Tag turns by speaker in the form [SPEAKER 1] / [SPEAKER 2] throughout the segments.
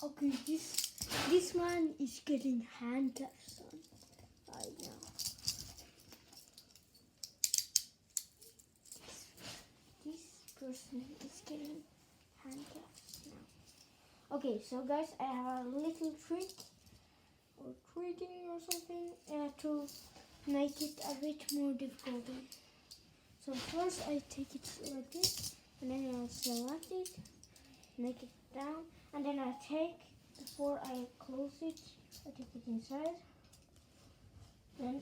[SPEAKER 1] Okay, this man is getting handcuffs on right now. This person is getting handcuffs now. Okay, so guys, I have a little trick or tricking or something to make it a bit more difficult. So first I take it like this, and then I'll select it, make it down, and then I take, before I close it, I take it inside. Then,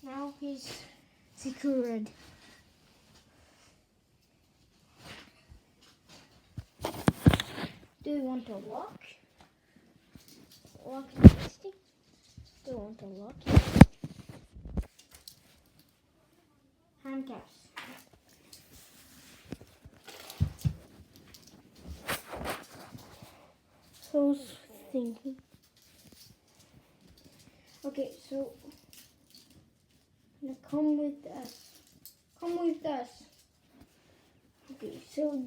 [SPEAKER 1] now he's secured. Do you want to lock? Lock and stick? Do you want to lock it? Handcuffs. So thinking. Okay, so now come with us. Come with us. Okay, so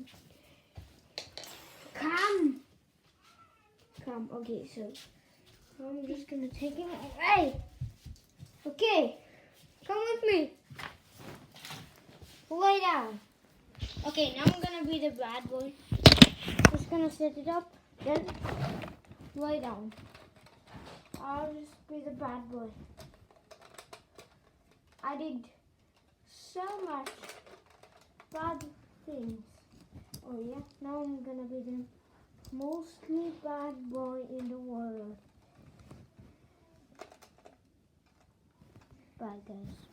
[SPEAKER 1] come. Okay, so I'm just gonna take him away. Okay, come with me. Lay down. Okay, now I'm gonna be the bad boy. Just gonna set it up, then lay down. I'll just be the bad boy. I did so much bad things. Oh yeah, now I'm gonna be the mostly bad boy in the world. Bye guys.